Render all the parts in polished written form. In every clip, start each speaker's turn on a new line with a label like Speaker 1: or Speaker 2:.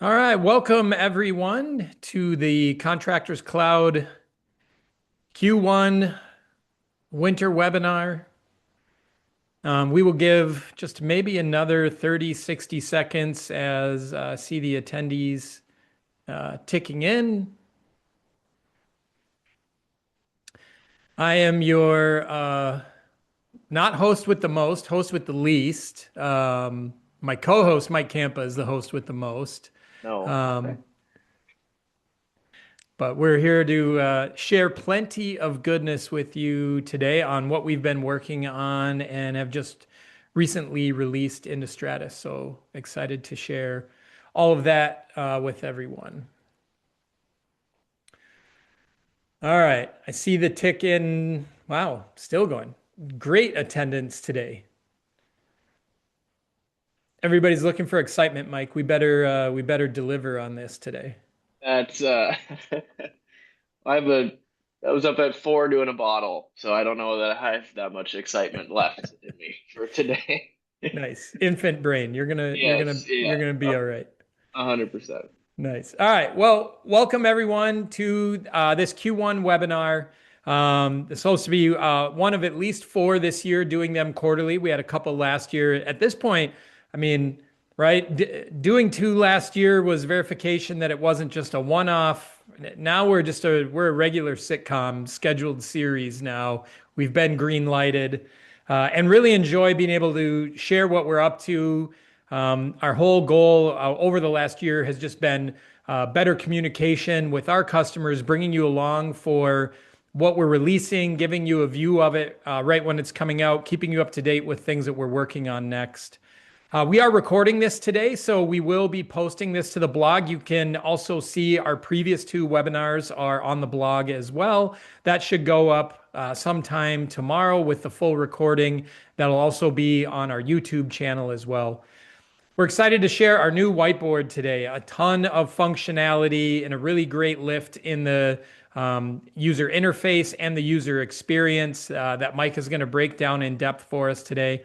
Speaker 1: All right, welcome everyone to the Contractors Cloud Q1 winter webinar. We will give just maybe another 30, 60 seconds as see the attendees ticking in. I am your not host with the most, host with the least. My co-host, Mike Campa, is the host with the most.
Speaker 2: No. Okay.
Speaker 1: Um, But we're here to share plenty of goodness with you today on what we've been working on and have just recently released into Stratus. So excited to share all of that with everyone. All right. I see the tick in. Wow, still going. Great attendance today. Everybody's looking for excitement, Mike. We better deliver on this today.
Speaker 2: That's I have a I was up at 4 doing a bottle, so I don't know that I have that much excitement left in me for today.
Speaker 1: Nice. Infant brain. You're gonna you're gonna
Speaker 2: Yes,
Speaker 1: you're
Speaker 2: yeah,
Speaker 1: gonna be all right.
Speaker 2: 100%.
Speaker 1: Nice. All right. Well, welcome everyone to this Q1 webinar. It's supposed to be one of at least four this year, doing them quarterly. We had a couple last year. At this point, I mean, right? Doing two last year was verification that it wasn't just a one-off. Now we're a regular sitcom scheduled series now. We've been green lighted and really enjoy being able to share what we're up to. Our whole goal over the last year has just been better communication with our customers, bringing you along for what we're releasing, giving you a view of it right when it's coming out, keeping you up to date with things that we're working on next. We are recording this today, so we will be posting this to the blog. You can also see our previous two webinars are on the blog as well. That should go up sometime tomorrow with the full recording. That'll also be on our YouTube channel as well. We're excited to share our new whiteboard today. A ton of functionality and a really great lift in the user interface and the user experience that Mike is going to break down in depth for us today.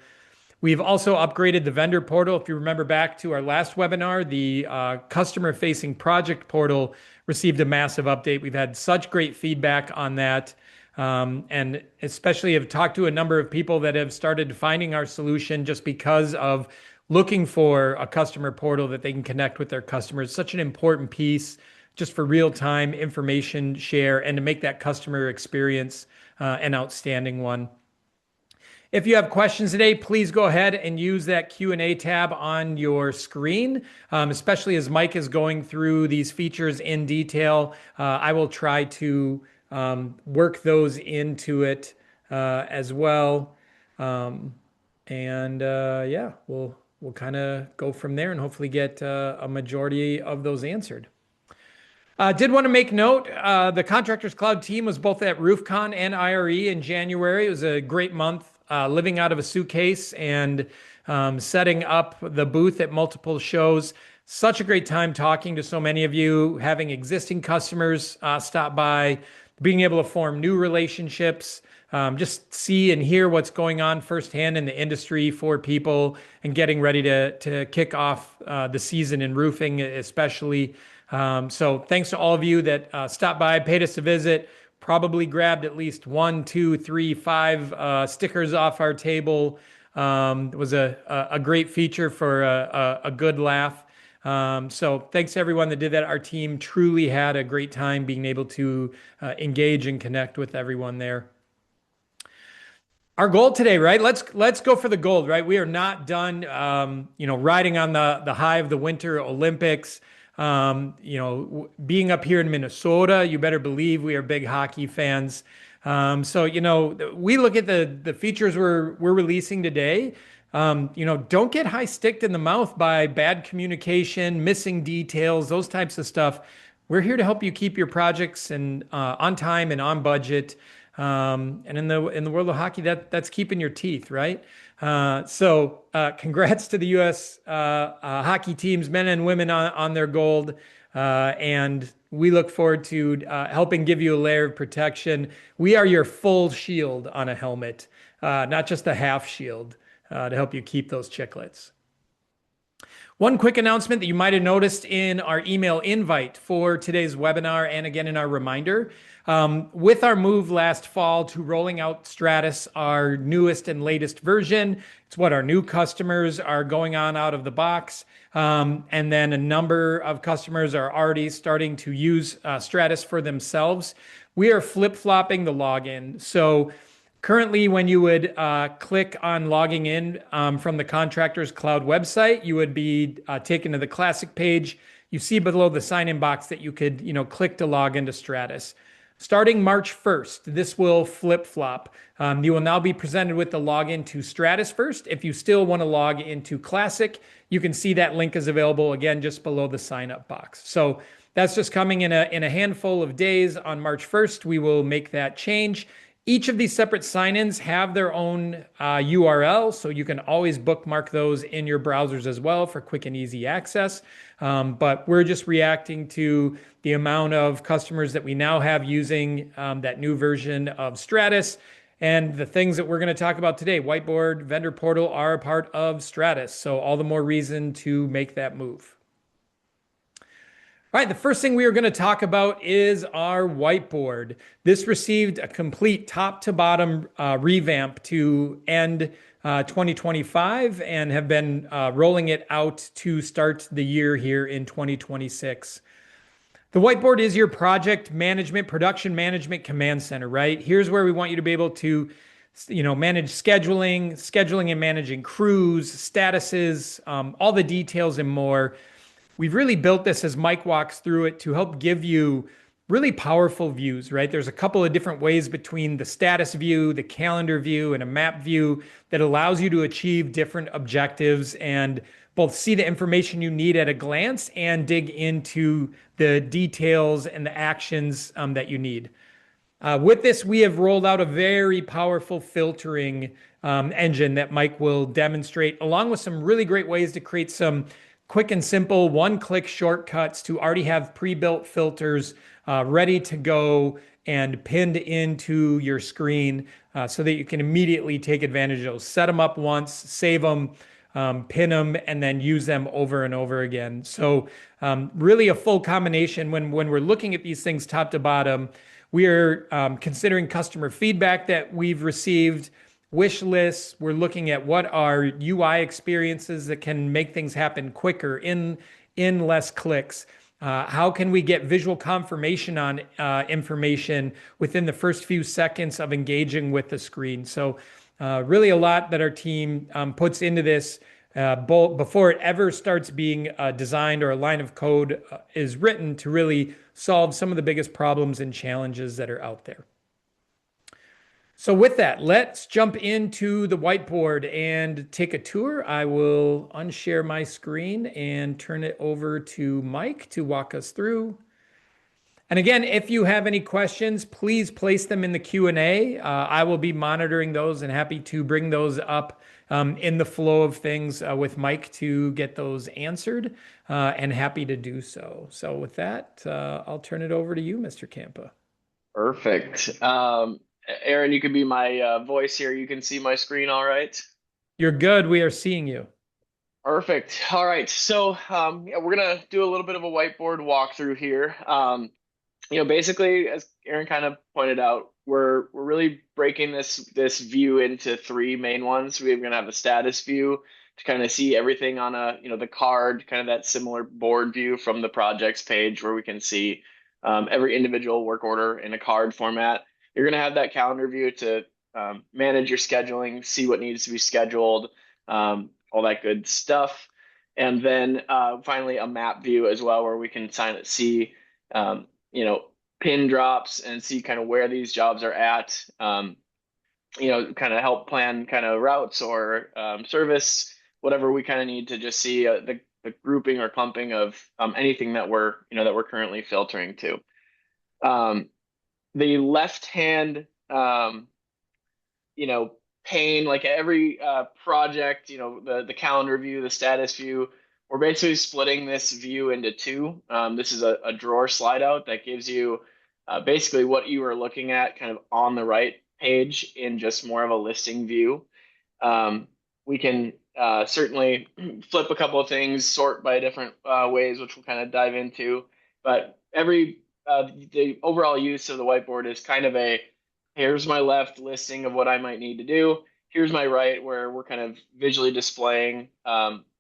Speaker 1: We've also upgraded the vendor portal. If you remember back to our last webinar, the customer-facing project portal received a massive update. We've had such great feedback on that. And especially have talked to a number of people that have started finding our solution just because of looking for a customer portal that they can connect with their customers. Such an important piece just for real-time information share and to make that customer experience an outstanding one. If you have questions today, please go ahead and use that Q&A tab on your screen, especially as Mike is going through these features in detail. I will try to work those into it as well. Yeah, we'll kind of go from there and hopefully get a majority of those answered. Did want to make note, the Contractors Cloud team was both at RoofCon and IRE in January. It was a great month, living out of a suitcase and setting up the booth at multiple shows. Such a great time talking to so many of you, having existing customers stop by, being able to form new relationships, just see and hear what's going on firsthand in the industry for people and getting ready to kick off the season in roofing, especially. So thanks to all of you that stopped by, paid us a visit, probably grabbed at least one, two, three, five stickers off our table. It was a great feature for a good laugh. So thanks to everyone that did that. Our team truly had a great time being able to engage and connect with everyone there. Our goal today, right? Let's go for the gold, right? We are not done, riding on the high of the Winter Olympics. Being up here in Minnesota, you better believe we are big hockey fans. We look at the features we're releasing today. Don't get high sticked in the mouth by bad communication, missing details, those types of stuff. We're here to help you keep your projects and on time and on budget. And in the world of hockey, that's keeping your teeth, right? Congrats to the U.S. Hockey teams, men and women on their gold. And we look forward to helping give you a layer of protection. We are your full shield on a helmet, not just a half shield, to help you keep those chiclets. One quick announcement that you might have noticed in our email invite for today's webinar and again in our reminder. With our move last fall to rolling out Stratus, our newest and latest version, it's what our new customers are going on out of the box. And then a number of customers are already starting to use Stratus for themselves. We are flip-flopping the login. So currently, when you would click on logging in from the Contractors Cloud website, you would be taken to the classic page. You see below the sign-in box that you could, click to log into Stratus. Starting March 1st, this will flip-flop. You will now be presented with the login to Stratus first. If you still want to log into Classic, you can see that link is available again just below the sign-up box. So that's just coming in a handful of days. On March 1st, we will make that change. Each of these separate sign-ins have their own URL, so you can always bookmark those in your browsers as well for quick and easy access. But we're just reacting to the amount of customers that we now have using that new version of Stratus. And the things that we're going to talk about today, Whiteboard, Vendor Portal, are a part of Stratus. So all the more reason to make that move. All right, the first thing we are going to talk about is our whiteboard. This received a complete top to bottom revamp to end 2025 and have been rolling it out to start the year here in 2026. The whiteboard is your project management, production management command center, right? Here's where we want you to be able to manage scheduling and managing crews, statuses, all the details and more. We've really built this, as Mike walks through it, to help give you really powerful views, right? There's a couple of different ways between the status view, the calendar view, and a map view that allows you to achieve different objectives and both see the information you need at a glance and dig into the details and the actions that you need. With this, we have rolled out a very powerful filtering engine that Mike will demonstrate, along with some really great ways to create some quick and simple one-click shortcuts to already have pre-built filters ready to go and pinned into your screen so that you can immediately take advantage of those. Set them up once, save them, pin them, and then use them over and over again. So really a full combination. When we're looking at these things top to bottom, we are considering customer feedback that we've received, wish lists. We're looking at what are UI experiences that can make things happen quicker in less clicks. How can we get visual confirmation on information within the first few seconds of engaging with the screen? So really a lot that our team puts into this before it ever starts being designed or a line of code is written to really solve some of the biggest problems and challenges that are out there. So with that, let's jump into the whiteboard and take a tour. I will unshare my screen and turn it over to Mike to walk us through. And again, if you have any questions, please place them in the Q&A. I will be monitoring those and happy to bring those up in the flow of things with Mike to get those answered and happy to do so. So with that, I'll turn it over to you, Mr. Campa.
Speaker 2: Perfect. Aaron, you could be my voice here. You can see my screen all right?
Speaker 1: You're good. We are seeing you.
Speaker 2: Perfect. All right. So yeah, we're going to do a little bit of a whiteboard walkthrough here. Basically, as Aaron kind of pointed out, we're really breaking this view into three main ones. We're going to have a status view to kind of see everything on the card, kind of that similar board view from the projects page where we can see every individual work order in a card format. You're going to have that calendar view to manage your scheduling, see what needs to be scheduled, all that good stuff. And then finally, a map view as well, where we can see, pin drops and see kind of where these jobs are at, kind of help plan kind of routes or service, whatever we kind of need to just see the grouping or clumping of anything that we're currently filtering to. The left hand, pane, like every project, the calendar view, the status view, we're basically splitting this view into two. This is a drawer slide out that gives you basically what you are looking at kind of on the right page in just more of a listing view. We can certainly flip a couple of things, sort by different ways, which we'll kind of dive into. But the overall use of the whiteboard is kind of a here's my left listing of what I might need to do. Here's my right where we're kind of visually displaying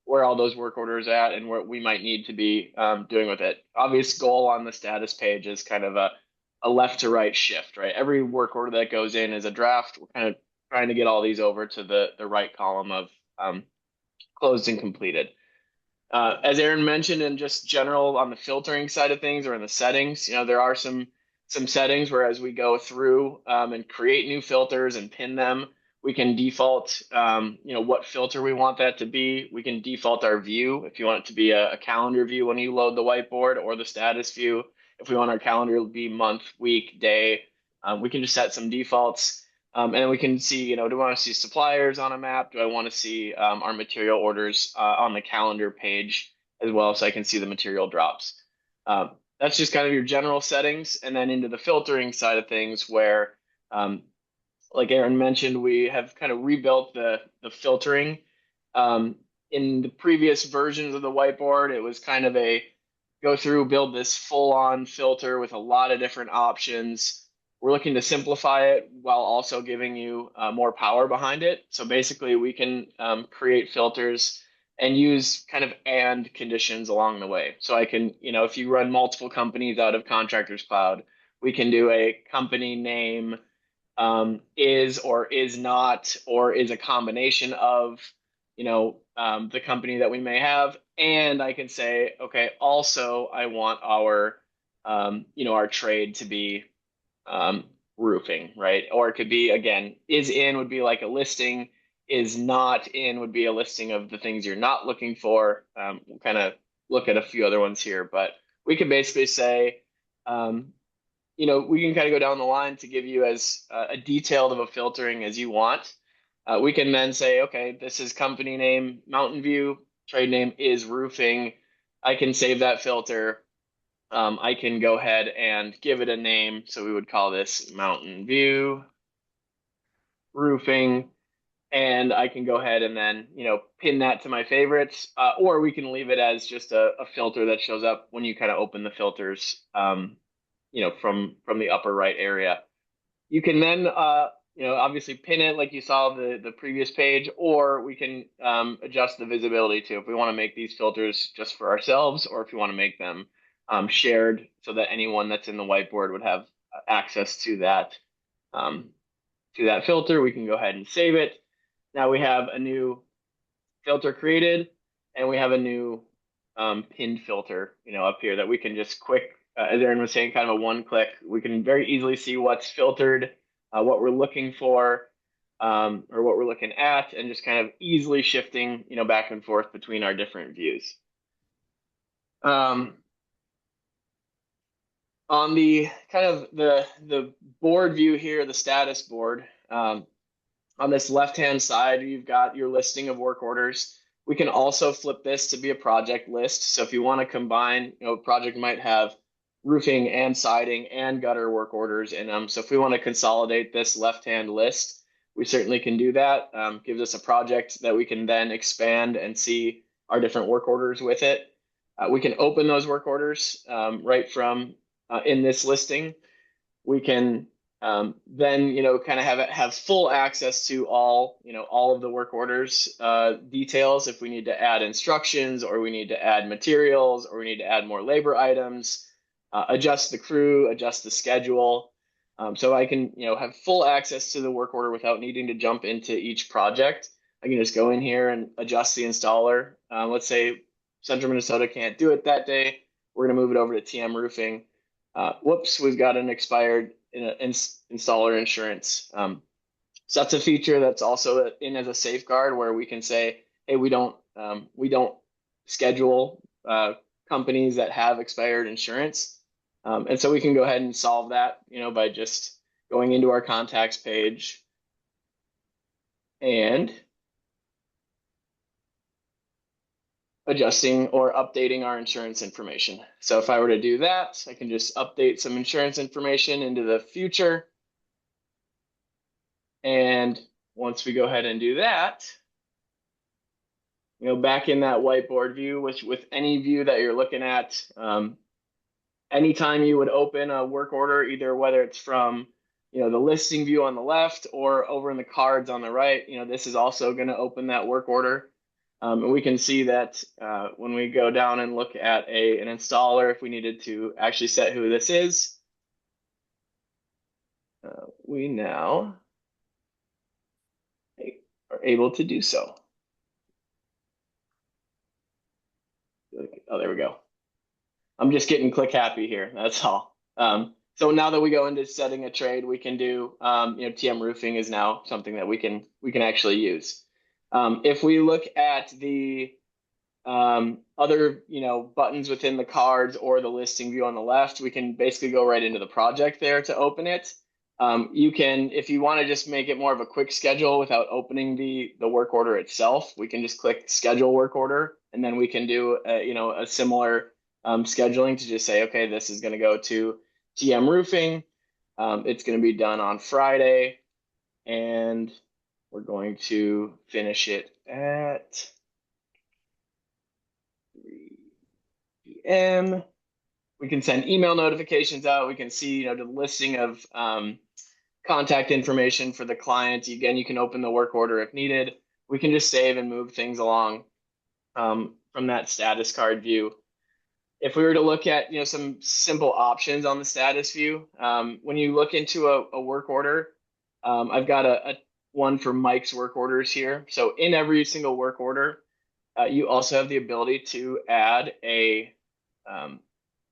Speaker 2: where all those work orders at and what we might need to be doing with it. Obvious goal on the status page is kind of a left to right shift, right? Every work order that goes in is a draft. We're kind of trying to get all these over to the right column of closed and completed. As Aaron mentioned, in just general on the filtering side of things or in the settings, there are some settings where as we go through and create new filters and pin them, we can default, what filter we want that to be. We can default our view if you want it to be a calendar view when you load the whiteboard, or the status view if we want our calendar to be month, week, day. We can just set some defaults. And then we can see, do I want to see suppliers on a map? Do I want to see our material orders on the calendar page as well, so I can see the material drops? That's just kind of your general settings. And then into the filtering side of things where, like Aaron mentioned, we have kind of rebuilt the filtering. In the previous versions of the whiteboard, it was kind of a go through, build this full-on filter with a lot of different options. We're looking to simplify it while also giving you more power behind it. So basically, we can create filters and use kind of and conditions along the way. So I can, if you run multiple companies out of Contractors Cloud, we can do a company name is or is not or is a combination of, the company that we may have. And I can say, okay, also I want our, our trade to be roofing, right? Or it could be, again, is in would be like a listing, is not in would be a listing of the things you're not looking for. We'll kind of look at a few other ones here, but we can basically say, we can kind of go down the line to give you as a detailed of a filtering as you want. We can then say, okay, this is company name, Mountain View, trade name is roofing. I can save that filter. I can go ahead and give it a name. So we would call this Mountain View Roofing. And I can go ahead and then, pin that to my favorites. Or we can leave it as just a filter that shows up when you kind of open the filters, from the upper right area. You can then, obviously pin it like you saw the previous page, or we can adjust the visibility too. If we want to make these filters just for ourselves, or if you want to make them shared so that anyone that's in the whiteboard would have access to that filter, we can go ahead and save it. Now we have a new filter created, and we have a new pinned filter, up here that we can just as Aaron was saying, kind of a one click. We can very easily see what's filtered, what we're looking for, or what we're looking at, and just kind of easily shifting, back and forth between our different views. On the kind of the board view here, the status board, on this left-hand side, you've got your listing of work orders. We can also flip this to be a project list. So if you want to combine, a project might have roofing and siding and gutter work orders in them. So if we want to consolidate this left-hand list, we certainly can do that. Gives us a project that we can then expand and see our different work orders with it. We can open those work orders right from in this listing. We can then, kind of have full access to all of the work orders details. If we need to add instructions, or we need to add materials, or we need to add more labor items, adjust the crew, adjust the schedule. So I can, have full access to the work order without needing to jump into each project. I can just go in here and adjust the installer. Let's say Central Minnesota can't do it that day. We're going to move it over to TM Roofing. Whoops, we've got an expired installer insurance. So that's a feature that's also in as a safeguard, where we can say, hey, we don't schedule companies that have expired insurance. And so we can go ahead and solve that, by just going into our contacts page and adjusting or updating our insurance information. So if I were to do that, I can just update some insurance information into the future. And once we go ahead and do that, back in that whiteboard view, with any view that you're looking at, anytime you would open a work order, either whether it's from, the listing view on the left or over in the cards on the right, this is also going to open that work order. And we can see that when we go down and look at an installer, if we needed to actually set who this is, we now are able to do so. Oh, there we go. I'm just getting click happy here. That's all. So now that we go into setting a trade, we can do, TM roofing is now something that we can actually use. If we look at the other, buttons within the cards or the listing view on the left, we can basically go right into the project there to open it. You can, if you want to just make it more of a quick schedule without opening the work order itself, we can just click schedule work order, and then we can do a similar scheduling to just say, okay, this is going to go to TM roofing. It's going to be done on Friday, and we're going to finish it at 3 p.m. We can send email notifications out. We can see, the listing of contact information for the client. Again, you can open the work order if needed. We can just save and move things along from that status card view. If we were to look at, some simple options on the status view, when you look into a work order, I've got a one for Mike's work orders here. So in every single work order, you also have the ability to add a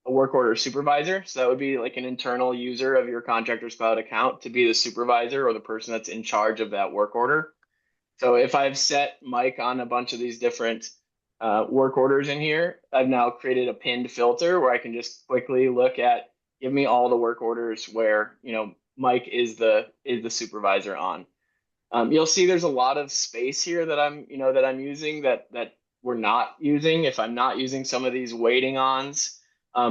Speaker 2: work order supervisor. So that would be like an internal user of your Contractors Cloud account to be the supervisor or the person that's in charge of that work order. So if I've set Mike on a bunch of these different work orders in here, I've now created a pinned filter where I can just quickly look at, give me all the work orders where, Mike is the supervisor on. You'll see there's a lot of space here that I'm using that we're not using if I'm not using some of these waiting ons.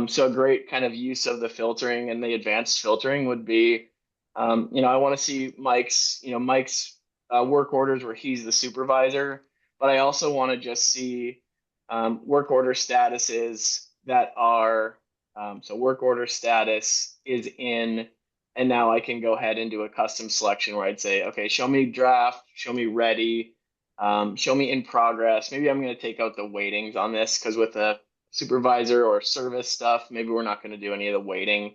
Speaker 2: So a great kind of use of the filtering and the advanced filtering would be, I want to see Mike's work orders where he's the supervisor, but I also want to just see work order statuses that are, so work order status is in, and now I can go ahead and do a custom selection where I'd say, okay, show me draft, show me ready, show me in progress. Maybe I'm going to take out the weightings on this because with a supervisor or service stuff, maybe we're not going to do any of the weighting.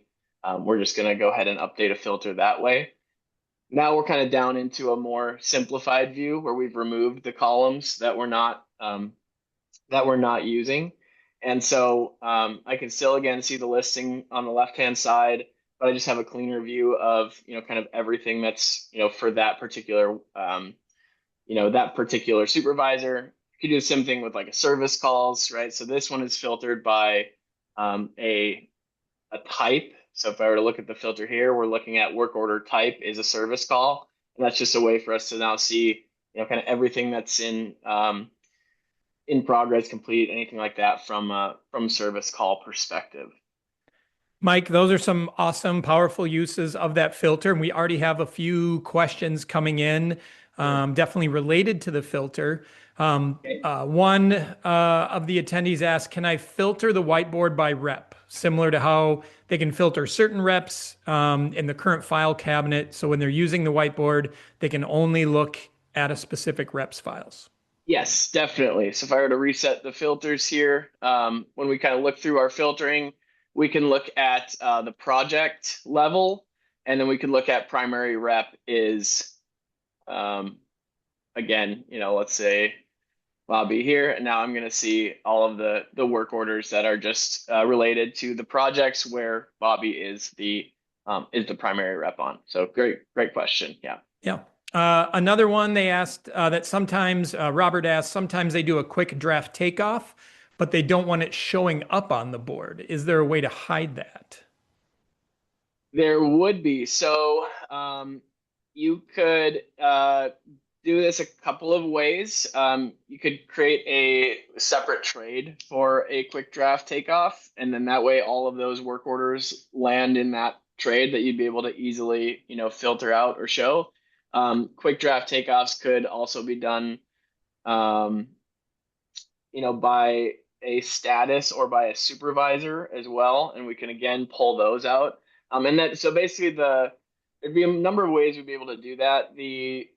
Speaker 2: We're just going to go ahead and update a filter that way. Now we're kind of down into a more simplified view where we've removed the columns that we're not using. And so I can still again see the listing on the left-hand side, but I just have a cleaner view of, kind of everything that's, for that particular, that particular supervisor. You could do the same thing with like a service calls, right? So this one is filtered by a type. So if I were to look at the filter here, we're looking at work order type is a service call. And that's just a way for us to now see, kind of everything that's in progress, complete, anything like that from service call perspective.
Speaker 1: Mike, those are some awesome, powerful uses of that filter. And we already have a few questions coming in, definitely related to the filter.
Speaker 2: Okay.
Speaker 1: One of the attendees asked, can I filter the whiteboard by rep, similar to how they can filter certain reps in the current file cabinet? So when they're using the whiteboard, they can only look at a specific reps files.
Speaker 2: Yes, definitely. So if I were to reset the filters here, when we kind of look through our filtering, we can look at the project level, and then we can look at primary rep is, again, let's say Bobby here, and now I'm going to see all of the work orders that are just related to the projects where Bobby is the primary rep on. So great question. Yeah.
Speaker 1: Yeah. Another one they asked that sometimes, Robert asked, sometimes they do a quick draft takeoff, but they don't want it showing up on the board. Is there a way to hide that?
Speaker 2: There would be. So you could do this a couple of ways. You could create a separate trade for a quick draft takeoff, and then that way all of those work orders land in that trade that you'd be able to easily, filter out or show. Quick draft takeoffs could also be done by a status or by a supervisor as well, and we can again pull those out. And that so basically there'd be a number of ways we'd be able to do that. The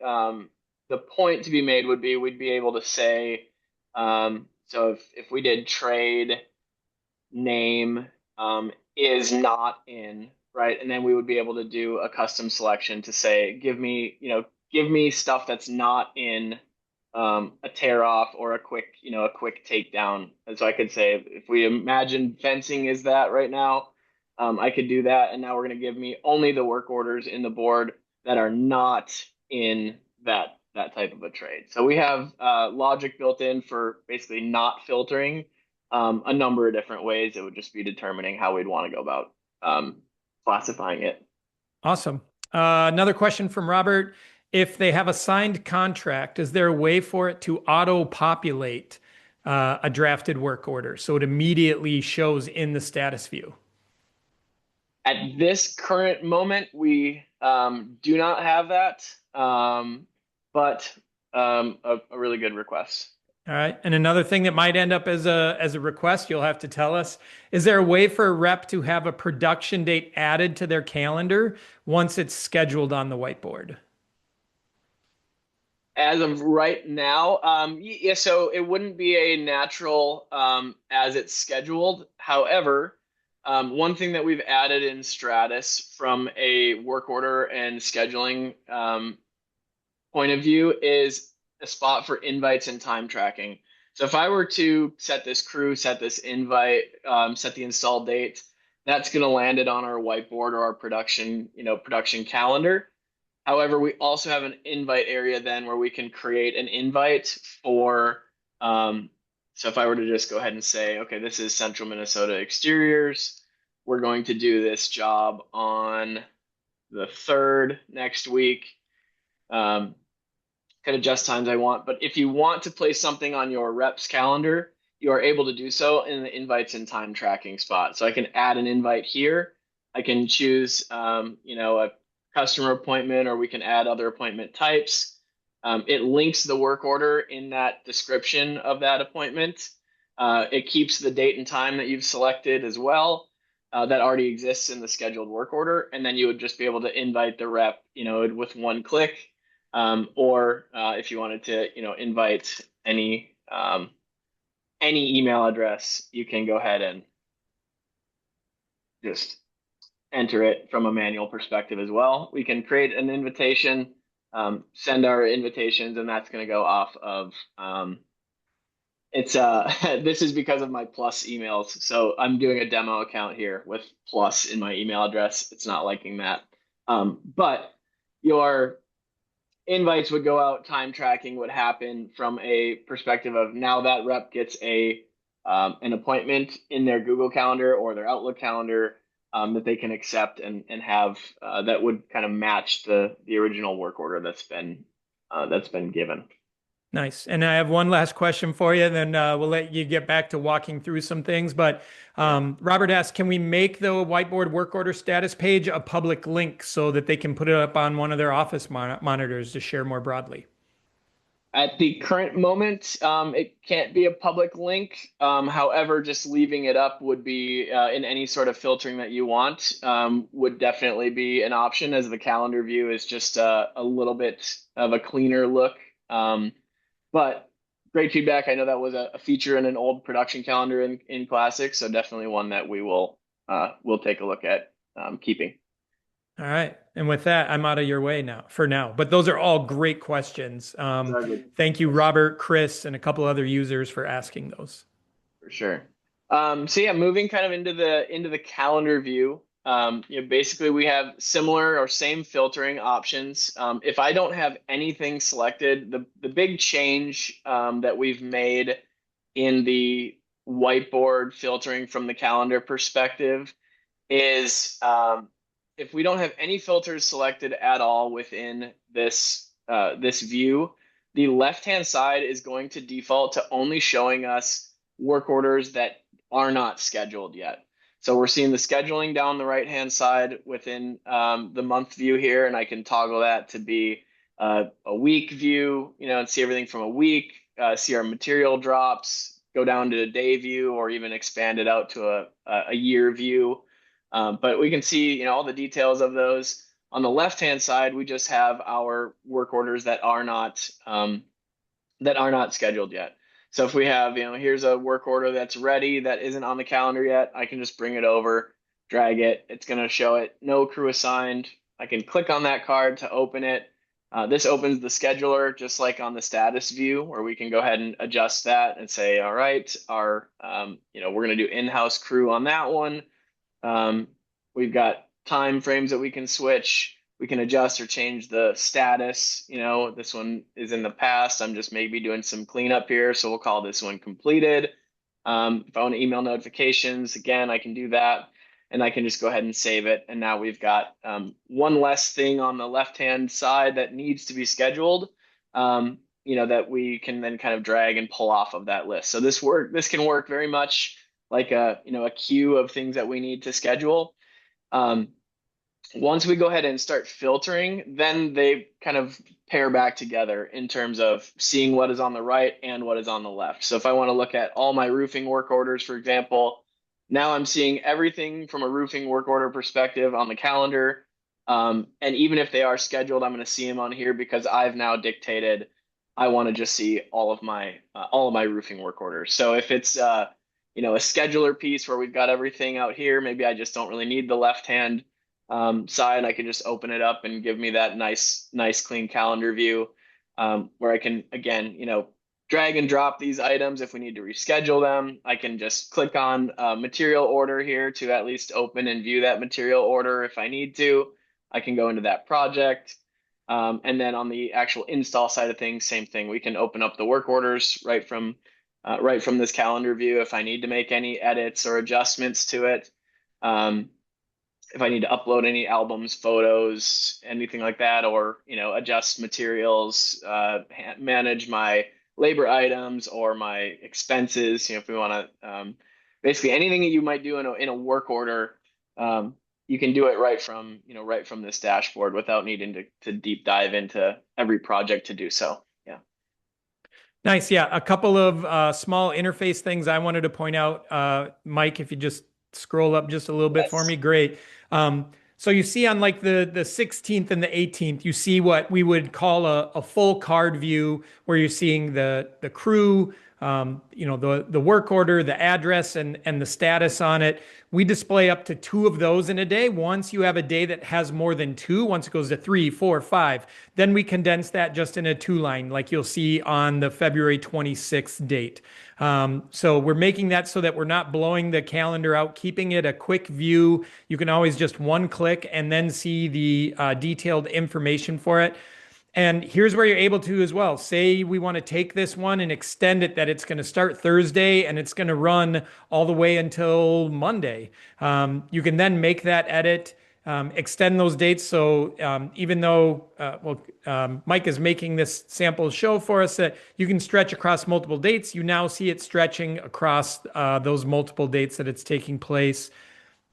Speaker 2: point to be made would be we'd be able to say, so if we did trade name is not in, right? And then we would be able to do a custom selection to say, give me stuff that's not in a tear off or a quick takedown. And so I could say, if we imagine fencing is that right now, I could do that. And now we're going to give me only the work orders in the board that are not in that type of a trade. So we have logic built in for basically not filtering a number of different ways. It would just be determining how we'd want to go about classifying it.
Speaker 1: Awesome. Another question from Robert. If they have a signed contract, is there a way for it to auto-populate a drafted work order so it immediately shows in the status view?
Speaker 2: At this current moment, we do not have that, but a really good request.
Speaker 1: All right. And another thing that might end up as a request, you'll have to tell us, is there a way for a rep to have a production date added to their calendar once it's scheduled on the whiteboard?
Speaker 2: As of right now, yeah, so it wouldn't be a natural as it's scheduled. However, one thing that we've added in Stratus from a work order and scheduling point of view is a spot for invites and time tracking. So if I were to set this crew, set this invite, set the install date, that's going to land it on our whiteboard or our production calendar. However, we also have an invite area then where we can create an invite for, so if I were to just go ahead and say, okay, this is Central Minnesota Exteriors. We're going to do this job on the 3rd next week. Could adjust times I want, but if you want to place something on your rep's calendar, you are able to do so in the invites and time tracking spot. So I can add an invite here. I can choose, a customer appointment, or we can add other appointment types. It links the work order in that description of that appointment. It keeps the date and time that you've selected as well, that already exists in the scheduled work order. And then you would just be able to invite the rep, with one click. Or if you wanted to, invite any email address, you can go ahead and just enter it from a manual perspective as well. We can create an invitation, send our invitations, and that's going to go off of. This is because of my Plus emails. So I'm doing a demo account here with Plus in my email address. It's not liking that, but your invites would go out, time tracking would happen from a perspective of now that rep gets an appointment in their Google Calendar or their Outlook calendar that they can accept and have that would kind of match the original work order that's been given.
Speaker 1: Nice. And I have one last question for you, and then we'll let you get back to walking through some things. But Robert asked, can we make the whiteboard work order status page a public link so that they can put it up on one of their office monitors to share more broadly?
Speaker 2: At the current moment, it can't be a public link. However, just leaving it up would be in any sort of filtering that you want, would definitely be an option, as the calendar view is just a little bit of a cleaner look. But great feedback. I know that was a feature in an old production calendar in Classic, so definitely one that we'll take a look at keeping.
Speaker 1: All right. And with that, I'm out of your way now for now. But those are all great questions. Thank you, Robert, Chris, and a couple other users for asking those.
Speaker 2: For sure. So yeah, moving kind of into the calendar view. Basically we have similar or same filtering options. If I don't have anything selected, the big change that we've made in the whiteboard filtering from the calendar perspective is if we don't have any filters selected at all within this view, the left-hand side is going to default to only showing us work orders that are not scheduled yet. So we're seeing the scheduling down the right-hand side within the month view here, and I can toggle that to be a week view, and see everything from a week, see our material drops, go down to a day view or even expand it out to a year view. But we can see, all the details of those. On the left-hand side, we just have our work orders that are not scheduled yet. So if we have, here's a work order that's ready that isn't on the calendar yet, I can just bring it over, drag it. It's going to show it no crew assigned. I can click on that card to open it. This opens the scheduler just like on the status view where we can go ahead and adjust that and say, all right, we're going to do in-house crew on that one. We've got time frames that we can switch. We can adjust or change the status. This one is in the past. I'm just maybe doing some cleanup here, so we'll call this one completed. If I want to email notifications, again, I can do that, and I can just go ahead and save it. And now we've got one less thing on the left-hand side that needs to be scheduled, that we can then kind of drag and pull off of that list. So this can work very much like a queue of things that we need to schedule. Once we go ahead and start filtering, then they kind of pair back together in terms of seeing what is on the right and what is on the left. So if I want to look at all my roofing work orders, for example, now I'm seeing everything from a roofing work order perspective on the calendar. And even if they are scheduled, I'm going to see them on here because I've now dictated I want to just see all of my roofing work orders. So if it's a scheduler piece where we've got everything out here, maybe I just don't really need the left hand side. I can just open it up and give me that nice clean calendar view where I can, again, drag and drop these items if we need to reschedule them. I can just click on material order here to at least open and view that material order if I need to. I can go into that project. And then on the actual install side of things, same thing. We can open up the work orders right from this calendar view if I need to make any edits or adjustments to it. If I need to upload any albums, photos, anything like that, or adjust materials, manage my labor items or my expenses. If we want to, basically anything that you might do in a work order, you can do it right from this dashboard without needing to deep dive into every project to do so. Yeah.
Speaker 1: Nice. Yeah. A couple of small interface things I wanted to point out. Mike, if you just scroll up just a little bit for me, great. So you see on like the 16th and the 18th, you see what we would call a full card view where you're seeing the crew, the work order, the address, and the status on it. We display up to 2 of those in a day. Once you have a day that has more than 2, once it goes to 3, 4, 5, then we condense that just in a 2-line, like you'll see on the February 26th date. So we're making that so that we're not blowing the calendar out, keeping it a quick view. You can always just one click and then see the detailed information for it. And here's where you're able to as well. Say we want to take this one and extend it, that it's going to start Thursday and it's going to run all the way until Monday. You can then make that edit, extend those dates. So even though, Mike is making this sample show for us that you can stretch across multiple dates, you now see it stretching across those multiple dates that it's taking place.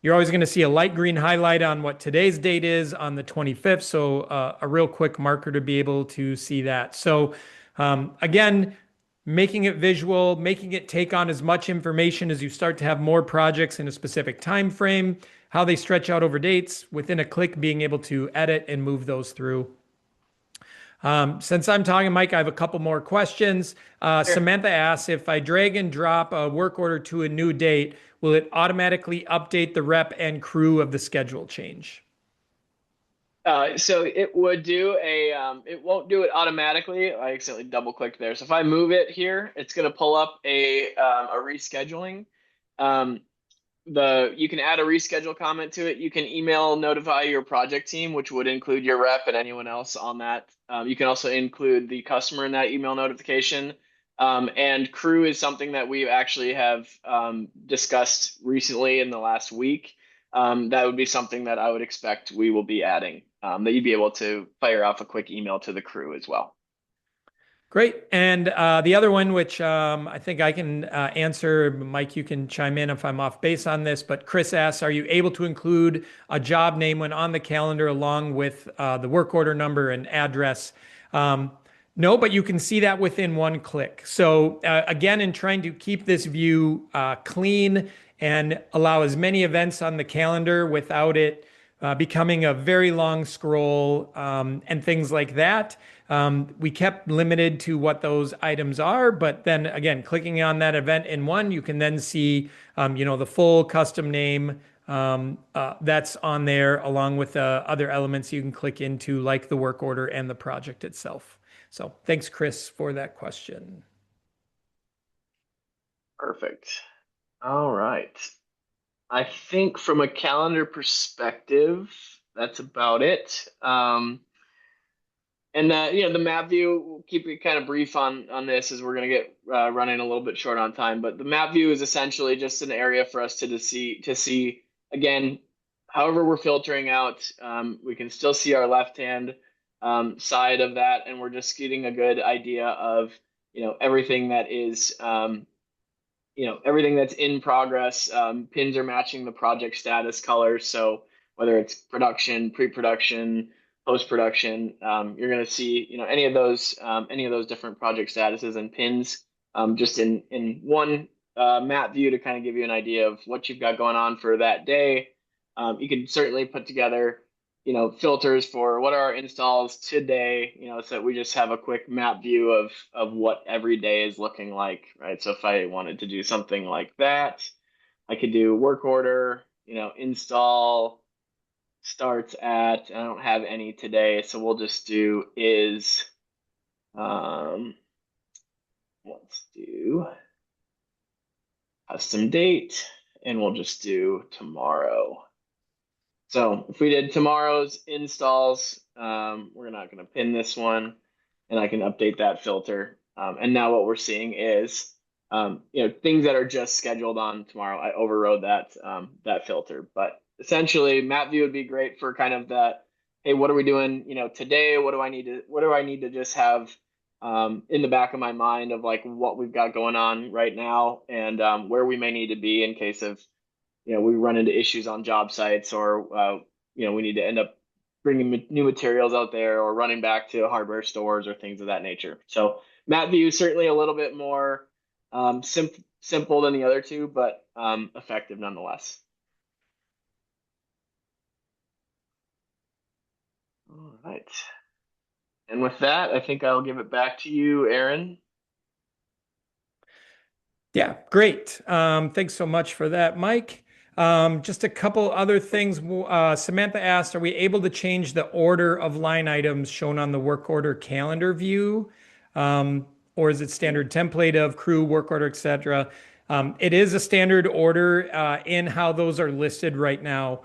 Speaker 1: You're always going to see a light green highlight on what today's date is on the 25th. So a real quick marker to be able to see that. So again, making it visual, making it take on as much information as you start to have more projects in a specific time frame, how they stretch out over dates, within a click being able to edit and move those through. Since I'm talking, Mike, I have a couple more questions. Sure. Samantha asks, if I drag and drop a work order to a new date, will it automatically update the rep and crew of the schedule change?
Speaker 2: So it would it won't do it automatically. I accidentally double clicked there. So if I move it here, it's going to pull up a rescheduling. You can add a reschedule comment to it. You can email notify your project team, which would include your rep and anyone else on that. You can also include the customer in that email notification. And crew is something that we actually have discussed recently in the last week. That would be something that I would expect we will be adding, that you'd be able to fire off a quick email to the crew as well.
Speaker 1: Great. And the other one, which I think I can answer, Mike, you can chime in if I'm off base on this, but Chris asks, are you able to include a job name when on the calendar along with the work order number and address? No, but you can see that within one click. So again, in trying to keep this view clean and allow as many events on the calendar without it becoming a very long scroll and things like that, we kept limited to what those items are. But then again, clicking on that event in one, you can then see, the full custom name that's on there, along with other elements you can click into, like the work order and the project itself. So thanks, Chris, for that question.
Speaker 2: Perfect. All right. I think from a calendar perspective, that's about it. And the map view, we'll keep it kind of brief on this as we're going to get running a little bit short on time. But the map view is essentially just an area for us to see again, however we're filtering out, we can still see our left hand side of that, and we're just getting a good idea of everything that is everything that's in progress. Pins are matching the project status colors. So whether it's production, pre-production, post-production, you're going to see, any of those different project statuses and pins, just in one map view to kind of give you an idea of what you've got going on for that day. You can certainly put together filters for what are our installs today, so that we just have a quick map view of what every day is looking like, right? So if I wanted to do something like that, I could do work order, install starts at, I don't have any today, so we'll just do is, um, let's do custom date, and we'll just do tomorrow. So if we did tomorrow's installs, we're not going to pin this one, and I can update that filter. And now what we're seeing is, things that are just scheduled on tomorrow. I overrode that filter, but essentially, map view would be great for kind of that. Hey, what are we doing? Today, what do I need to just have in the back of my mind of like what we've got going on right now, and where we may need to be in case of we run into issues on job sites, or we need to end up bringing new materials out there, or running back to hardware stores or things of that nature. So map view is certainly a little bit more simple than the other two, but effective nonetheless. All right. And with that, I think I'll give it back to you, Aaron.
Speaker 1: Yeah, great. Thanks so much for that, Mike. Just a couple other things. Samantha asked, are we able to change the order of line items shown on the work order calendar view? Or is it standard template of crew, work order, etc.? It is a standard order in how those are listed right now.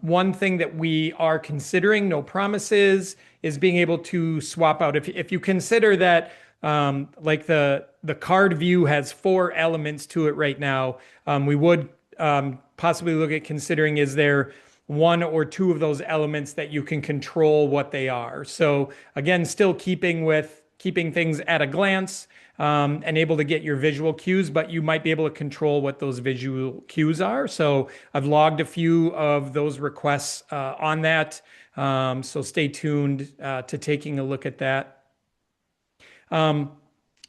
Speaker 1: One thing that we are considering, no promises, is being able to swap out. If you consider that like the card view has 4 elements to it right now, we would possibly look at considering, is there 1 or 2 of those elements that you can control what they are. So again, still keeping things at a glance and able to get your visual cues, but you might be able to control what those visual cues are. So I've logged a few of those requests on that. So stay tuned to taking a look at that.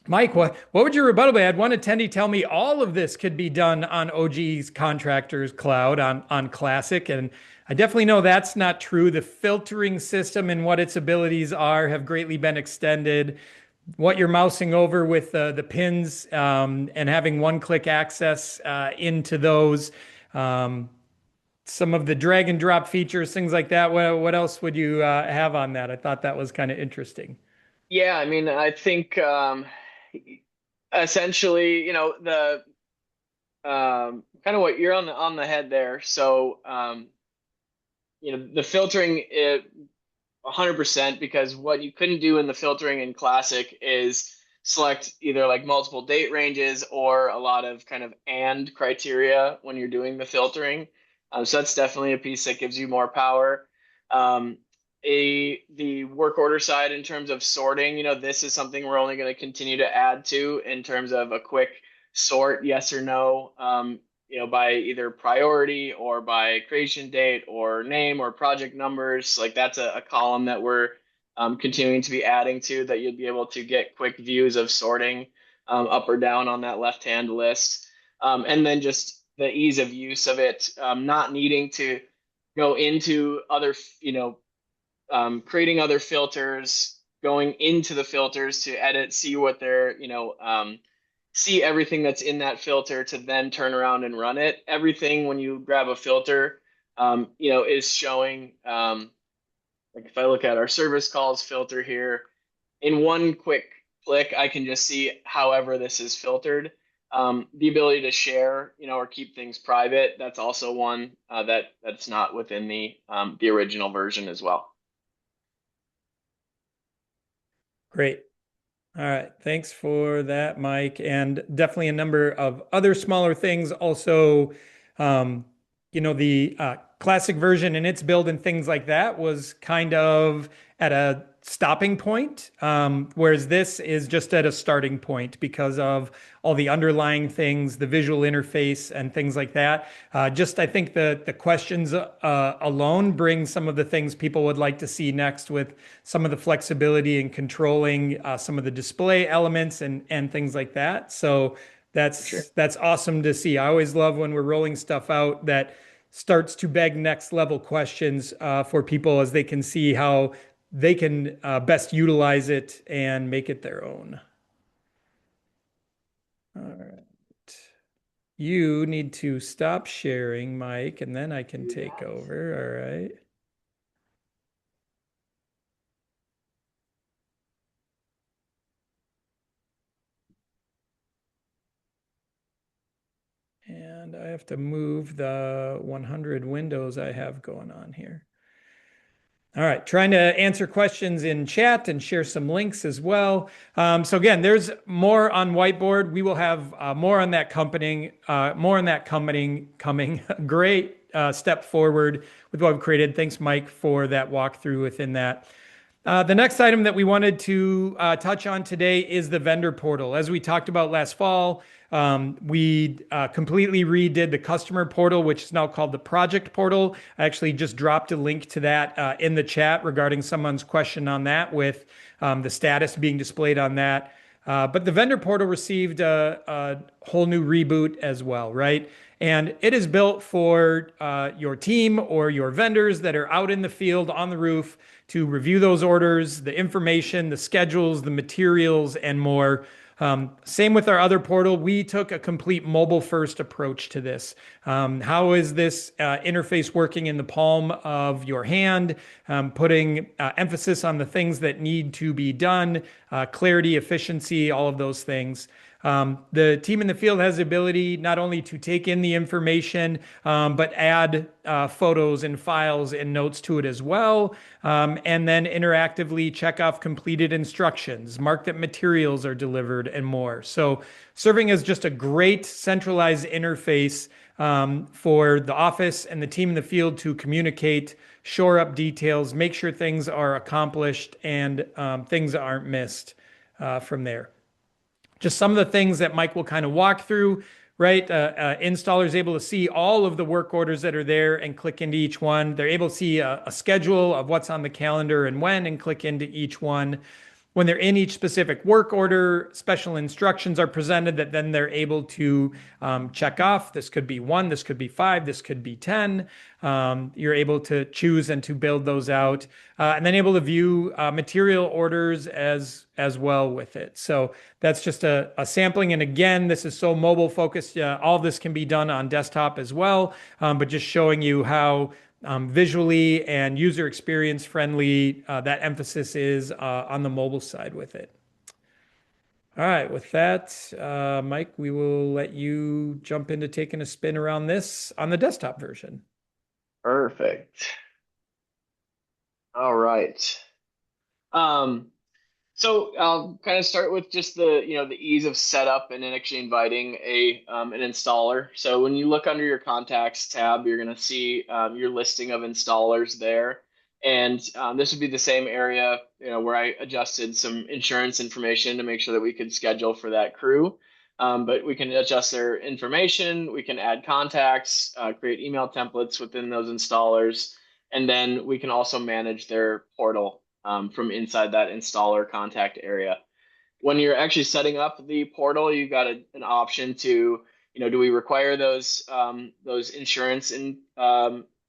Speaker 1: Mike, what would your rebuttal be? I had one attendee tell me all of this could be done on OG's Contractors Cloud on Classic, and I definitely know that's not true. The filtering system and what its abilities are have greatly been extended. What you're mousing over with the pins and having one-click access into those, some of the drag and drop features, things like that. What else would you have on that? I thought that was kind of interesting.
Speaker 2: Yeah, I mean, I think essentially, the kind of what you're on the head there. So, the filtering, 100%, because what you couldn't do in the filtering in Classic is select either like multiple date ranges or a lot of kind of and criteria when you're doing the filtering. So that's definitely a piece that gives you more power. Um, the work order side in terms of sorting, this is something we're only going to continue to add to in terms of a quick sort, yes or no, by either priority or by creation date or name or project numbers. Like that's a column that we're continuing to be adding to that you'll be able to get quick views of sorting up or down on that left-hand list. And then just the ease of use of it, not needing to go into other, creating other filters, going into the filters to edit, see what they're, see everything that's in that filter to then turn around and run it. Everything when you grab a filter, is showing. Like if I look at our service calls filter here, in one quick click, I can just see however this is filtered. The ability to share, or keep things private, that's also one that's not within the original version as well.
Speaker 1: Great. All right. Thanks for that, Mike. And definitely a number of other smaller things. Also, um, the classic version and its build and things like that was kind of at a stopping point, whereas this is just at a starting point because of all the underlying things, the visual interface and things like that. I think the questions alone bring some of the things people would like to see next with some of the flexibility and controlling some of the display elements and things like that. So
Speaker 2: Sure.
Speaker 1: that's awesome to see. I always love when we're rolling stuff out that starts to beg next level questions for people as they can see how they can best utilize it and make it their own. All right. You need to stop sharing, Mike, and then I can take over. All right. And I have to move the 100 windows I have going on here. All right, trying to answer questions in chat and share some links as well. So again, there's more on Whiteboard. We will have more on that coming. Great step forward with what we've created. Thanks, Mike, for that walkthrough within that. The next item that we wanted to touch on today is the vendor portal. As we talked about last fall, we completely redid the customer portal, which is now called the project portal. I actually just dropped a link to that in the chat regarding someone's question on that, with the status being displayed on that. But the vendor portal received a whole new reboot as well, right? And it is built for your team or your vendors that are out in the field on the roof to review those orders, the information, the schedules, the materials, and more. Same with our other portal. We took a complete mobile first approach to this. How is this interface working in the palm of your hand? Putting emphasis on the things that need to be done, clarity, efficiency, all of those things. The team in the field has the ability not only to take in the information, but add photos and files and notes to it as well. And then interactively check off completed instructions, mark that materials are delivered, and more. So, serving as just a great centralized interface for the office and the team in the field to communicate, shore up details, make sure things are accomplished, and things aren't missed from there. Just some of the things that Mike will kind of walk through, right? Installer is able to see all of the work orders that are there and click into each one. They're able to see a schedule of what's on the calendar and when, and click into each one. When they're in each specific work order, special instructions are presented that then they're able to check off. This could be 1, this could be 5, this could be 10. You're able to choose and to build those out, and then able to view material orders as well with it. So that's just a sampling. And again, this is so mobile focused. All of this can be done on desktop as well, but just showing you how visually and user experience friendly that emphasis is on the mobile side with it. All right, with that, Mike, we will let you jump into taking a spin around this on the desktop version.
Speaker 2: Perfect. All right. Um, So I'll kind of start with just the ease of setup and then actually inviting an installer. So when you look under your contacts tab, you're going to see your listing of installers there, and this would be the same area where I adjusted some insurance information to make sure that we could schedule for that crew. But we can adjust their information, we can add contacts, create email templates within those installers, and then we can also manage their portal from inside that installer contact area. When you're actually setting up the portal, you've got an option to, do we require those insurance and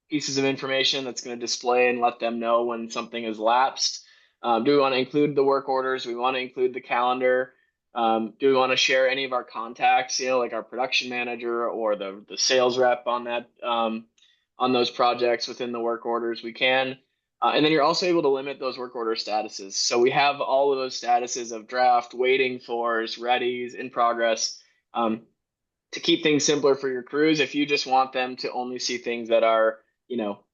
Speaker 2: pieces of information that's going to display and let them know when something has lapsed? Do we want to include the work orders? Do we want to include the calendar? Do we want to share any of our contacts, like our production manager or the sales rep on that on those projects within the work orders? We can. And then you're also able to limit those work order statuses. So we have all of those statuses of draft, waiting fors, readies, in progress, to keep things simpler for your crews. If you just want them to only see things that are,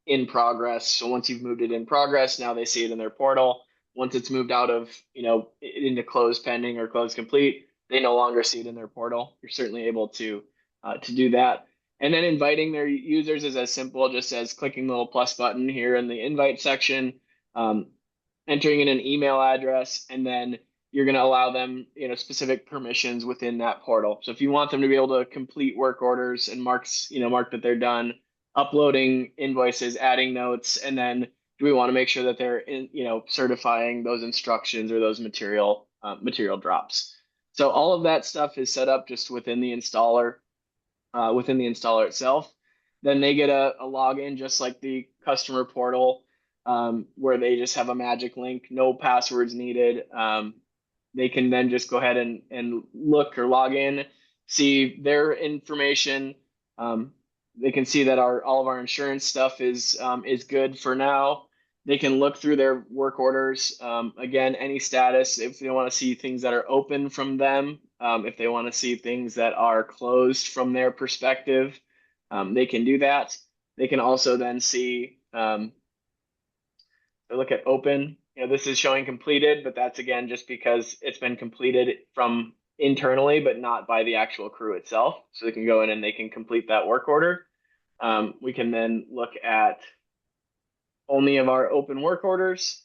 Speaker 2: in progress. So once you've moved it in progress, now they see it in their portal. Once it's moved out of, into closed pending or closed complete, they no longer see it in their portal. You're certainly able to do that. And then inviting their users is as simple just as clicking the little plus button here in the invite section, entering in an email address, and then you're going to allow them, specific permissions within that portal. So if you want them to be able to complete work orders and mark that they're done, uploading invoices, adding notes, and then do we want to make sure that they're certifying those instructions or those material drops. So all of that stuff is set up just within the installer itself. Then they get a login just like the customer portal, where they just have a magic link, no passwords needed. They can then just go ahead and look or log in, see their information. They can see that all of our insurance stuff is good for now. They can look through their work orders. Again, any status, if they want to see things that are open from them, if they want to see things that are closed from their perspective, they can do that. They can also then see, look at open. This is showing completed, but that's again just because it's been completed from internally, but not by the actual crew itself. So they can go in and they can complete that work order. We can then look at only of our open work orders.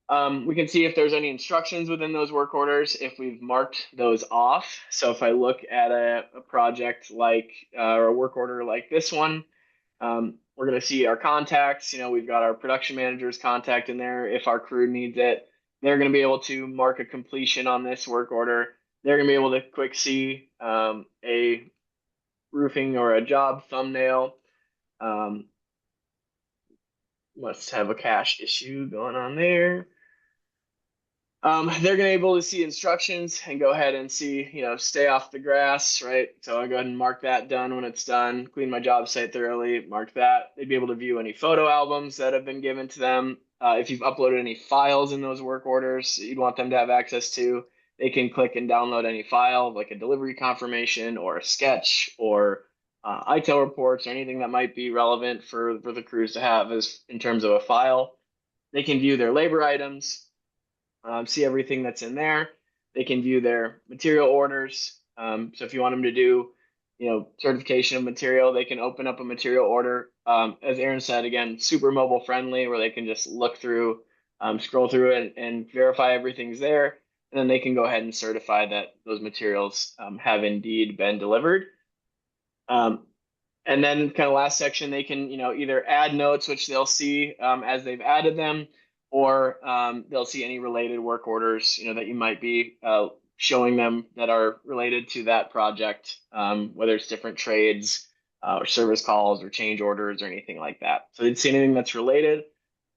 Speaker 2: We can see if there's any instructions within those work orders, if we've marked those off. So if I look at a project like or a work order like this one, we're going to see our contacts. We've got our production manager's contact in there. If our crew needs it, they're going to be able to mark a completion on this work order. They're going to be able to quick see a roofing or a job thumbnail. Must have a cache issue going on there. They're going to be able to see instructions and go ahead and see, stay off the grass, right? So I'll go ahead and mark that done when it's done. Clean my job site thoroughly, mark that. They'd be able to view any photo albums that have been given to them. If you've uploaded any files in those work orders you'd want them to have access to, they can click and download any file, like a delivery confirmation or a sketch or ITEL reports or anything that might be relevant for the crews to have as in terms of a file. They can view their labor items. See everything that's in there. They can view their material orders. So if you want them to do, certification of material, they can open up a material order. As Aaron said, again, super mobile friendly, where they can just look through, scroll through it and verify everything's there. And then they can go ahead and certify that those materials have indeed been delivered. And then kind of last section, they can, either add notes, which they'll see as they've added them, or they'll see any related work orders, that you might be showing them that are related to that project, whether it's different trades or service calls or change orders or anything like that. So they'd see anything that's related.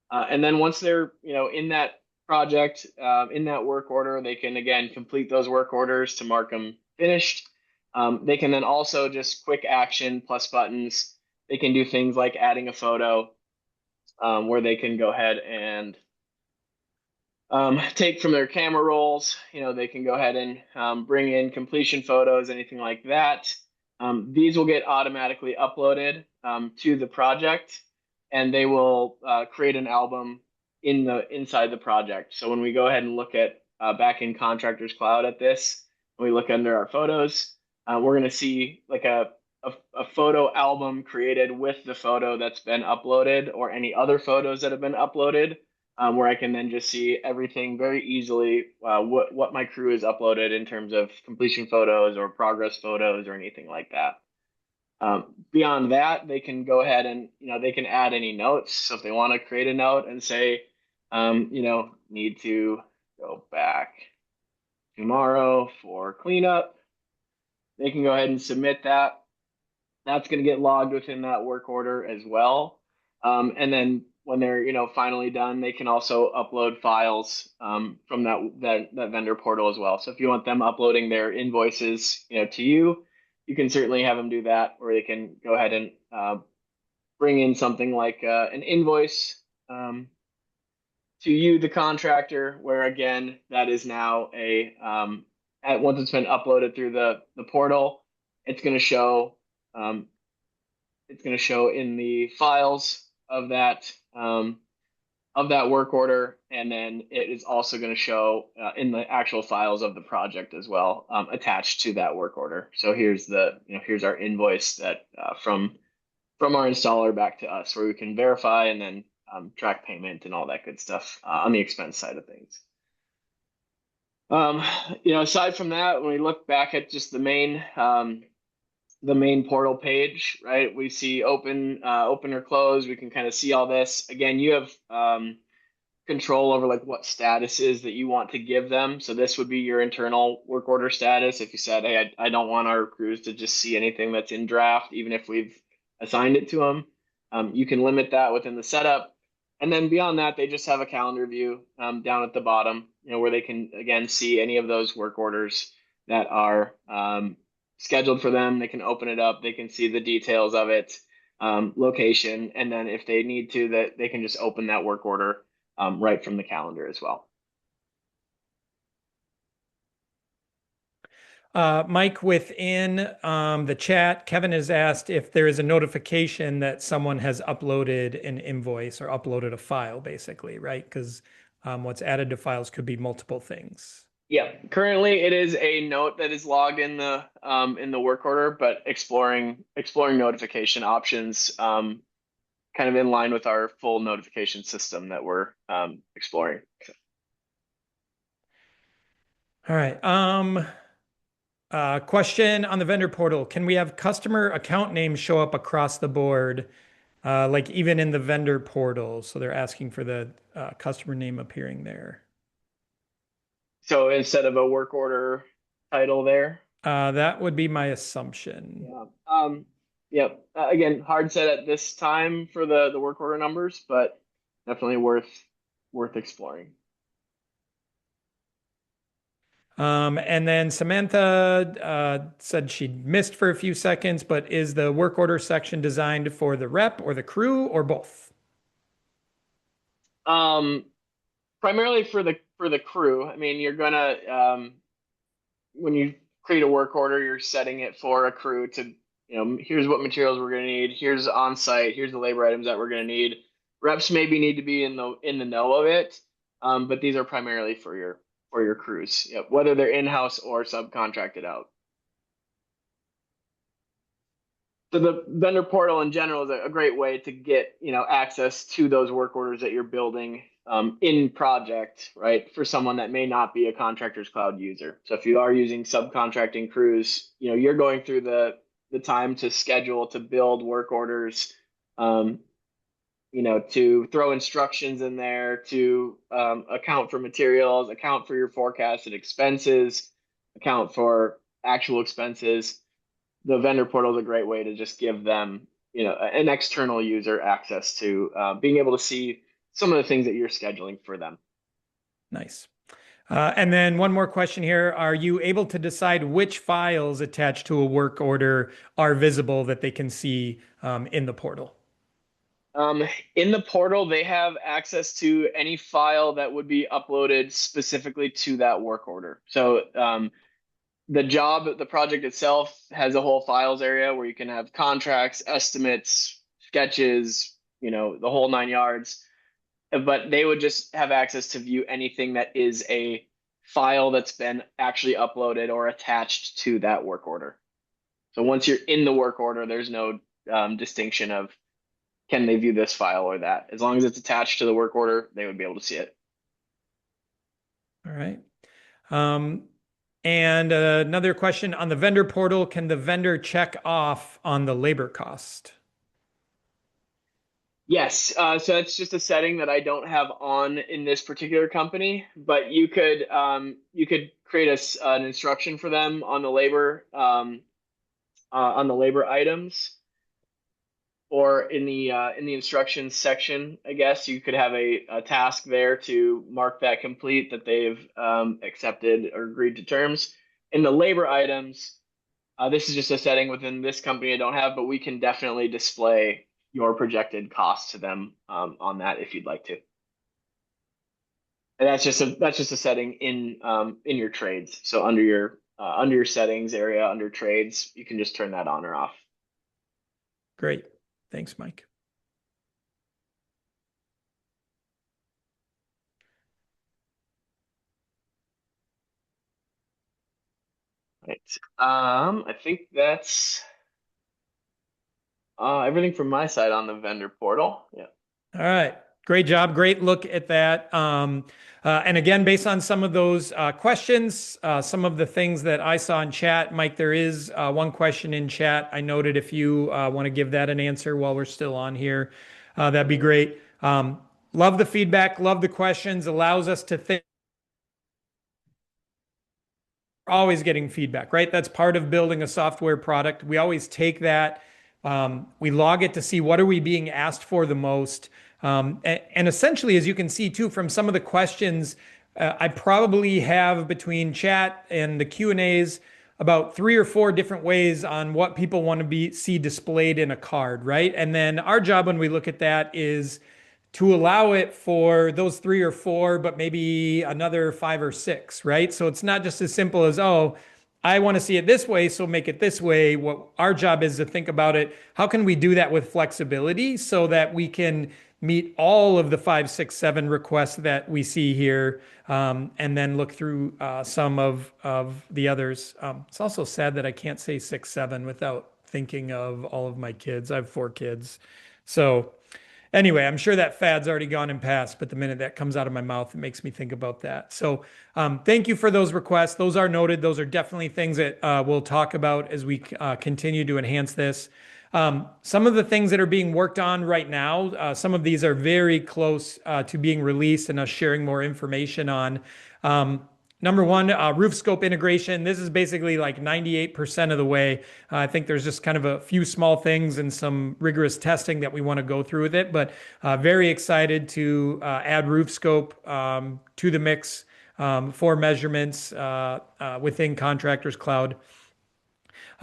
Speaker 2: And then once they're, in that project, in that work order, they can, again, complete those work orders to mark them finished. They can then also just quick action plus buttons. They can do things like adding a photo, where they can go ahead and take from their camera rolls. They can go ahead and bring in completion photos, anything like that. These will get automatically uploaded to the project, and they will create an album inside the project. So when we go ahead and look at back in Contractors Cloud at this, when we look under our photos, we're going to see like a photo album created with the photo that's been uploaded or any other photos that have been uploaded, where I can then just see everything very easily, what my crew has uploaded in terms of completion photos or progress photos or anything like that. Beyond that, they can go ahead and, they can add any notes. So if they want to create a note and say, need to go back tomorrow for cleanup. They can go ahead and submit that. That's going to get logged within that work order as well. And then when they're, finally done, they can also upload files from that vendor portal as well. So if you want them uploading their invoices, to you, you can certainly have them do that, or they can go ahead and bring in something like an invoice to you, the contractor, where again, that is now once it's been uploaded through the portal, it's going to show um, in the files of that work order, and then it is also going to show in the actual files of the project as well, attached to that work order. So here's our invoice that from our installer back to us, where we can verify and then track payment and all that good stuff on the expense side of things. Aside from that, when we look back at just the main portal page, right? We see open or close. We can kind of see all this. Again, you have control over like what statuses that you want to give them. So this would be your internal work order status. If you said, hey, I don't want our crews to just see anything that's in draft, even if we've assigned it to them, you can limit that within the setup. And then beyond that, they just have a calendar view down at the bottom, where they can, again, see any of those work orders that are scheduled for them. They can open it up. They can see the details of it, location. And then if they need to, that they can just open that work order right from the calendar as well.
Speaker 1: Mike, within the chat, Kevin has asked if there is a notification that someone has uploaded an invoice or uploaded a file, basically, right? Because what's added to files could be multiple things.
Speaker 2: Yeah, currently it is a note that is logged in the work order, but exploring notification options, kind of in line with our full notification system that we're exploring.
Speaker 1: All right. Question on the vendor portal. Can we have customer account names show up across the board, like even in the vendor portal? So they're asking for the customer name appearing there.
Speaker 2: So instead of a work order title there?
Speaker 1: That would be my assumption.
Speaker 2: Yeah. Yep. Again, hard set at this time for the work order numbers, but definitely worth exploring.
Speaker 1: And then Samantha said she missed for a few seconds, but is the work order section designed for the rep or the crew or both?
Speaker 2: Primarily for the crew. I mean, you're gonna when you create a work order, you're setting it for a crew to, here's what materials we're gonna need, here's on site, here's the labor items that we're gonna need. Reps maybe need to be in the know of it, but these are primarily for your crews, yep, whether they're in-house or subcontracted out. So the vendor portal in general is a great way to get, access to those work orders that you're building in project, right? For someone that may not be a Contractors Cloud user. So if you are using subcontracting crews, you're going through the time to schedule, to build work orders, to throw instructions in there, to account for materials, account for your forecasted expenses, account for actual expenses. The vendor portal is a great way to just give them, an external user access to being able to see some of the things that you're scheduling for them.
Speaker 1: Nice. And then one more question here. Are you able to decide which files attached to a work order are visible that they can see in the portal?
Speaker 2: In the portal, they have access to any file that would be uploaded specifically to that work order. So the project itself has a whole files area where you can have contracts, estimates, sketches, the whole 9 yards. But they would just have access to view anything that is a file that's been actually uploaded or attached to that work order. So once you're in the work order, there's no distinction of can they view this file or that. As long as it's attached to the work order, they would be able to see it.
Speaker 1: All right. And another question on the vendor portal, can the vendor check off on the labor cost?
Speaker 2: Yes, so that's just a setting that I don't have on in this particular company, but you could create an instruction for them on the labor items, or in the instructions section. I guess you could have a task there to mark that complete, that they've accepted or agreed to terms. In the labor items, this is just a setting within this company I don't have, but we can definitely display your projected costs to them on that if you'd like to. And that's just a setting in your trades. So under your settings area under trades, you can just turn that on or off.
Speaker 1: Great. Thanks, Mike.
Speaker 2: Right. I think that's everything from my side on the vendor portal. Yeah.
Speaker 1: All right. Great job. Great look at that. And again, based on some of those questions, some of the things that I saw in chat, Mike, there is one question in chat. I noted if you want to give that an answer while we're still on here, that'd be great. Love the feedback, love the questions, allows us to think. Always getting feedback, right? That's part of building a software product. We always take that, we log it to see what are we being asked for the most. And essentially, as you can see too, from some of the questions, I probably have between chat and the Q&As about 3 or 4 different ways on what people want to see displayed in a card, right? And then our job when we look at that is to allow it for those 3 or 4, but maybe another 5 or 6, right? So it's not just as simple as, oh, I want to see it this way, so make it this way. What our job is to think about it, how can we do that with flexibility so that we can meet all of the 5, 6, 7 requests that we see here, and then look through some of the others. It's also sad that I can't say 6, 7 without thinking of all of my kids. I have 4 kids. So anyway, I'm sure that fad's already gone and passed, but the minute that comes out of my mouth, it makes me think about that. So, thank you for those requests. Those are noted. Those are definitely things that we'll talk about as we continue to enhance this. Some of the things that are being worked on right now, some of these are very close to being released and us sharing more information on. Number one, roof scope integration. This is basically like 98% of the way. I think there's just kind of a few small things and some rigorous testing that we want to go through with it, but very excited to add roof scope to the mix for measurements within Contractors Cloud.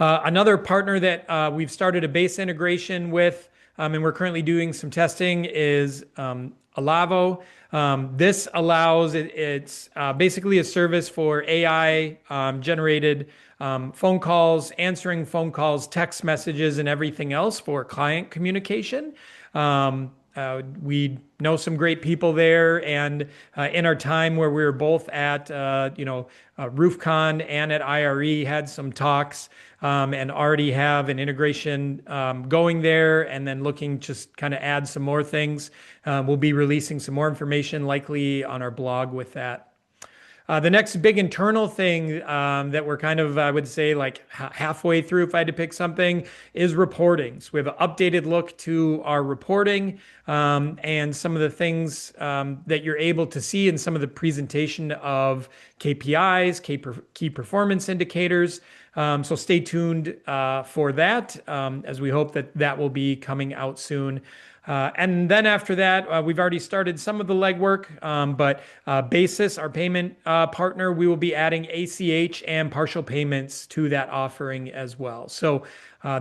Speaker 1: Another partner that we've started a base integration with, and we're currently doing some testing, is Alavo. This allows it's basically a service for AI generated phone calls, answering phone calls, text messages, and everything else for client communication. We know some great people there, and in our time where we were both at, RoofCon and at IRE, had some talks, and already have an integration going there, and then looking just kind of add some more things. We'll be releasing some more information likely on our blog with that. The next big internal thing that we're kind of, I would say, like halfway through, if I had to pick something, is reporting. So we have an updated look to our reporting and some of the things that you're able to see in some of the presentation of KPIs, key performance indicators. So stay tuned for that, as we hope that that will be coming out soon. And then after that, we've already started some of the legwork, but Basis, our payment partner, we will be adding ACH and partial payments to that offering as well. So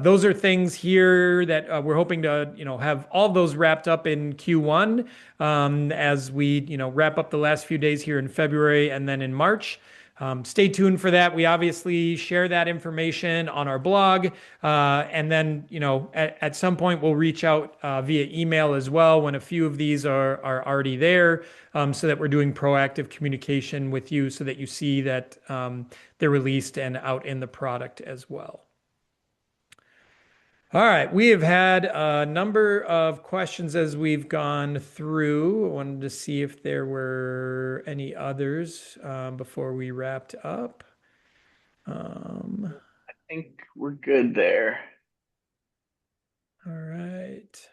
Speaker 1: those are things here that we're hoping to, have all those wrapped up in Q1 as we, wrap up the last few days here in February and then in March. Stay tuned for that. We obviously share that information on our blog. And then, at some point we'll reach out via email as well when a few of these are already there, so that we're doing proactive communication with you so that you see that they're released and out in the product as well. All right, we have had a number of questions as we've gone through. I wanted to see if there were any others before we wrapped up.
Speaker 2: I think we're good there.
Speaker 1: All right.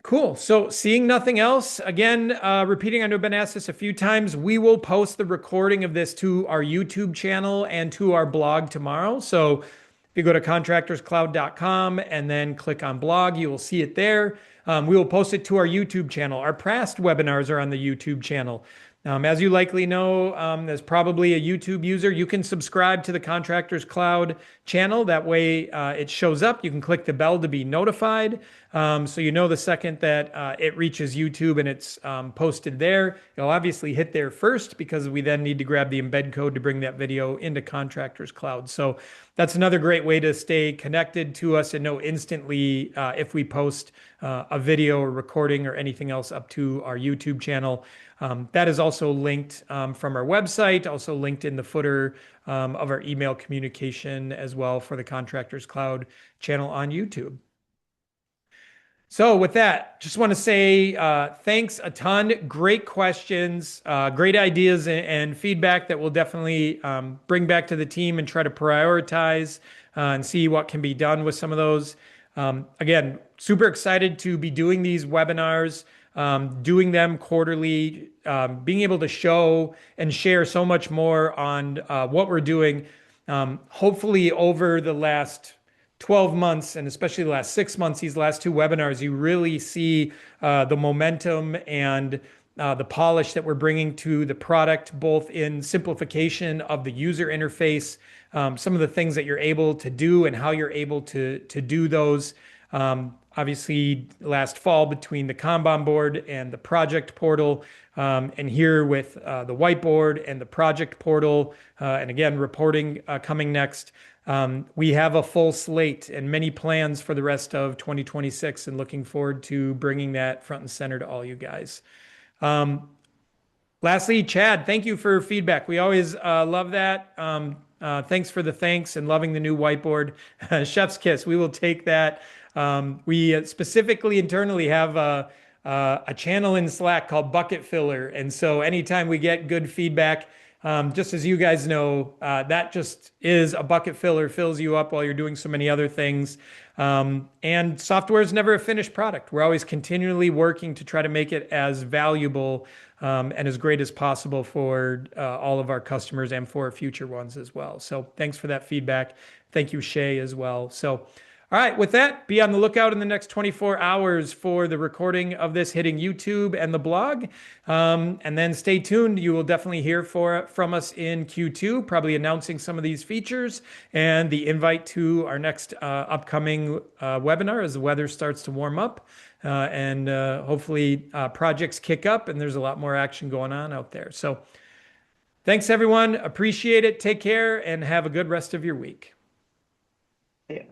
Speaker 1: Cool. So, seeing nothing else, again, repeating, I know I've been asked this a few times. We will post the recording of this to our YouTube channel and to our blog tomorrow. So, if you go to contractorscloud.com and then click on blog, you will see it there. We will post it to our YouTube channel. Our past webinars are on the YouTube channel. As you likely know, as probably a YouTube user, you can subscribe to the Contractors Cloud channel. That way it shows up. You can click the bell to be notified. So you know the second that it reaches YouTube and it's posted there. You'll obviously hit there first because we then need to grab the embed code to bring that video into Contractors Cloud. So that's another great way to stay connected to us and know instantly if we post a video or recording or anything else up to our YouTube channel. That is also linked from our website, also linked in the footer of our email communication as well for the Contractors Cloud channel on YouTube. So with that, just want to say thanks a ton. Great questions, great ideas and feedback that we'll definitely bring back to the team and try to prioritize and see what can be done with some of those. Again, super excited to be doing these webinars, doing them quarterly, being able to show and share so much more on what we're doing. Hopefully over the last 12 months and especially the last 6 months, these last two webinars, you really see the momentum and the polish that we're bringing to the product, both in simplification of the user interface, some of the things that you're able to do and how you're able to do those. Obviously, last fall between the Kanban board and the project portal, and here with the whiteboard and the project portal, and again, reporting coming next. We have a full slate and many plans for the rest of 2026 and looking forward to bringing that front and center to all you guys. Lastly, Chad, thank you for feedback. We always love that. Thanks for the thanks and loving the new whiteboard. Chef's kiss. We will take that. We specifically internally have a channel in Slack called Bucket Filler. And so anytime we get good feedback, just as you guys know, that just is a bucket filler, fills you up while you're doing so many other things. And software is never a finished product. We're always continually working to try to make it as valuable and as great as possible for all of our customers and for future ones as well. So thanks for that feedback. Thank you, Shay, as well. So all right, with that, be on the lookout in the next 24 hours for the recording of this hitting YouTube and the blog. And then stay tuned. You will definitely hear from us in Q2, probably announcing some of these features and the invite to our next upcoming webinar as the weather starts to warm up. And hopefully projects kick up and there's a lot more action going on out there. So thanks, everyone. Appreciate it. Take care and have a good rest of your week.
Speaker 2: Yeah.